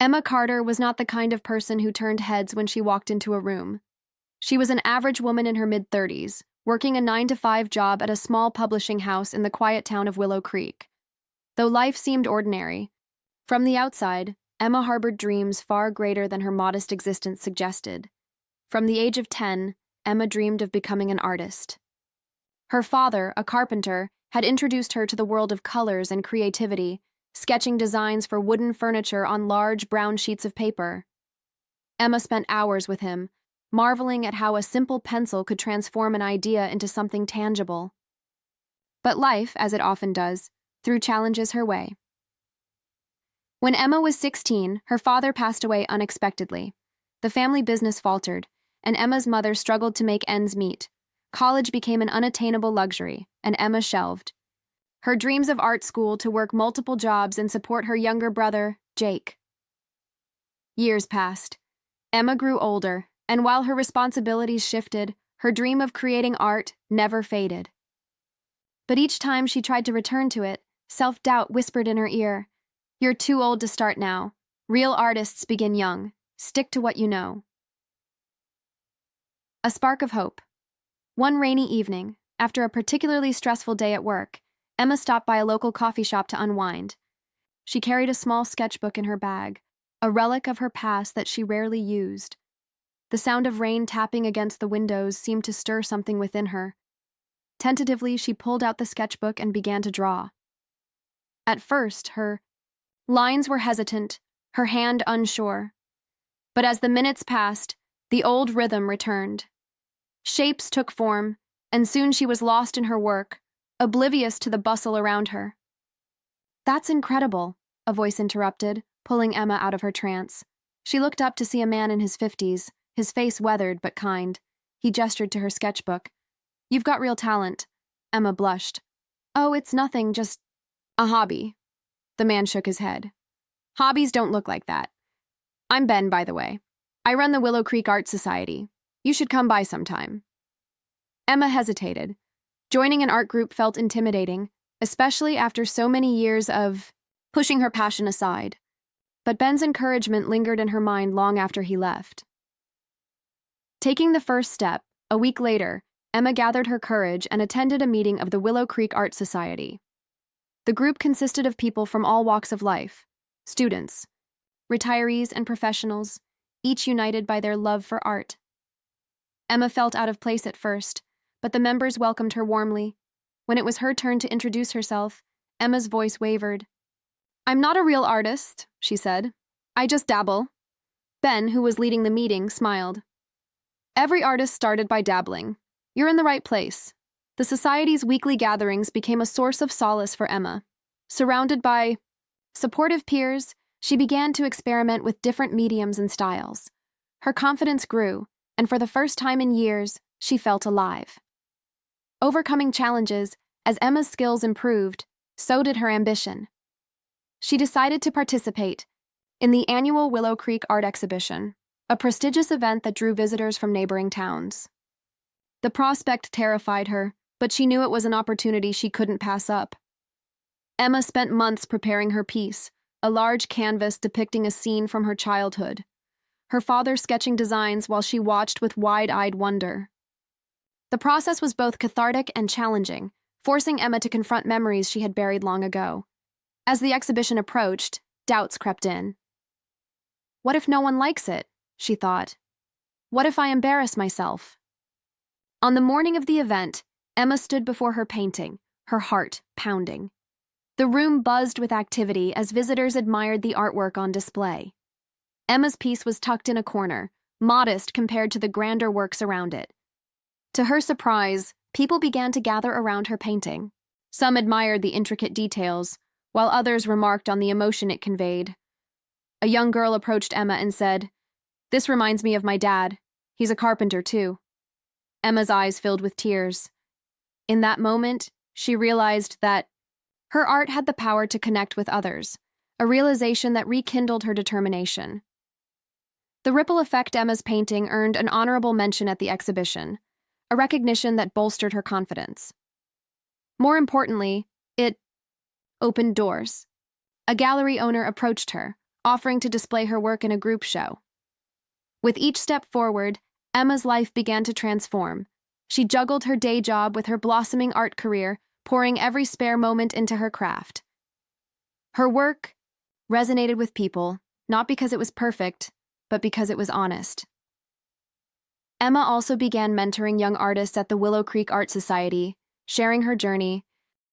Emma Carter was not the kind of person who turned heads when she walked into a room. She was an average woman in her mid-30s, working a 9-to-5 job at a small publishing house in the quiet town of Willow Creek. Though life seemed ordinary, from the outside, Emma harbored dreams far greater than her modest existence suggested. From the age of 10, Emma dreamed of becoming an artist. Her father, a carpenter, had introduced her to the world of colors and creativity, sketching designs for wooden furniture on large brown sheets of paper. Emma spent hours with him, marveling at how a simple pencil could transform an idea into something tangible. But life, as it often does, threw challenges her way. When Emma was 16, her father passed away unexpectedly. The family business faltered, and Emma's mother struggled to make ends meet. College became an unattainable luxury, and Emma shelved her dreams of art school to work multiple jobs and support her younger brother, Jake. Years passed. Emma grew older, and while her responsibilities shifted, her dream of creating art never faded. But each time she tried to return to it, self-doubt whispered in her ear, "You're too old to start now. Real artists begin young. Stick to what you know." A spark of hope. One rainy evening, after a particularly stressful day at work, Emma stopped by a local coffee shop to unwind. She carried a small sketchbook in her bag, a relic of her past that she rarely used. The sound of rain tapping against the windows seemed to stir something within her. Tentatively, she pulled out the sketchbook and began to draw. At first, her lines were hesitant, her hand unsure. But as the minutes passed, the old rhythm returned. Shapes took form, and soon she was lost in her work, oblivious to the bustle around her. "That's incredible," a voice interrupted, pulling Emma out of her trance. She looked up to see a man in his 50s, his face weathered but kind. He gestured to her sketchbook. "You've got real talent." Emma blushed. "Oh, it's nothing, just a hobby." The man shook his head. "Hobbies don't look like that. I'm Ben, by the way. I run the Willow Creek Art Society. You should come by sometime." Emma hesitated. Joining an art group felt intimidating, especially after so many years of pushing her passion aside. But Ben's encouragement lingered in her mind long after he left. Taking the first step, a week later, Emma gathered her courage and attended a meeting of the Willow Creek Art Society. The group consisted of people from all walks of life, students, retirees, and professionals, each united by their love for art. Emma felt out of place at first, but the members welcomed her warmly. When it was her turn to introduce herself, Emma's voice wavered. "I'm not a real artist," she said. "I just dabble." Ben, who was leading the meeting, smiled. "Every artist started by dabbling. You're in the right place." The Society's weekly gatherings became a source of solace for Emma. Surrounded by supportive peers, she began to experiment with different mediums and styles. Her confidence grew, and for the first time in years, she felt alive. Overcoming challenges, as Emma's skills improved, so did her ambition. She decided to participate in the annual Willow Creek Art Exhibition, a prestigious event that drew visitors from neighboring towns. The prospect terrified her, but she knew it was an opportunity she couldn't pass up. Emma spent months preparing her piece, a large canvas depicting a scene from her childhood, her father sketching designs while she watched with wide-eyed wonder. The process was both cathartic and challenging, forcing Emma to confront memories she had buried long ago. As the exhibition approached, doubts crept in. "What if no one likes it?" she thought. "What if I embarrass myself?" On the morning of the event, Emma stood before her painting, her heart pounding. The room buzzed with activity as visitors admired the artwork on display. Emma's piece was tucked in a corner, modest compared to the grander works around it. To her surprise, people began to gather around her painting. Some admired the intricate details, while others remarked on the emotion it conveyed. A young girl approached Emma and said, "This reminds me of my dad. He's a carpenter, too." Emma's eyes filled with tears. In that moment, she realized that her art had the power to connect with others, a realization that rekindled her determination. The ripple effect Emma's painting earned an honorable mention at the exhibition, a recognition that bolstered her confidence. More importantly, it opened doors. A gallery owner approached her, offering to display her work in a group show. With each step forward, Emma's life began to transform. She juggled her day job with her blossoming art career, pouring every spare moment into her craft. Her work resonated with people, not because it was perfect, but because it was honest. Emma also began mentoring young artists at the Willow Creek Art Society, sharing her journey,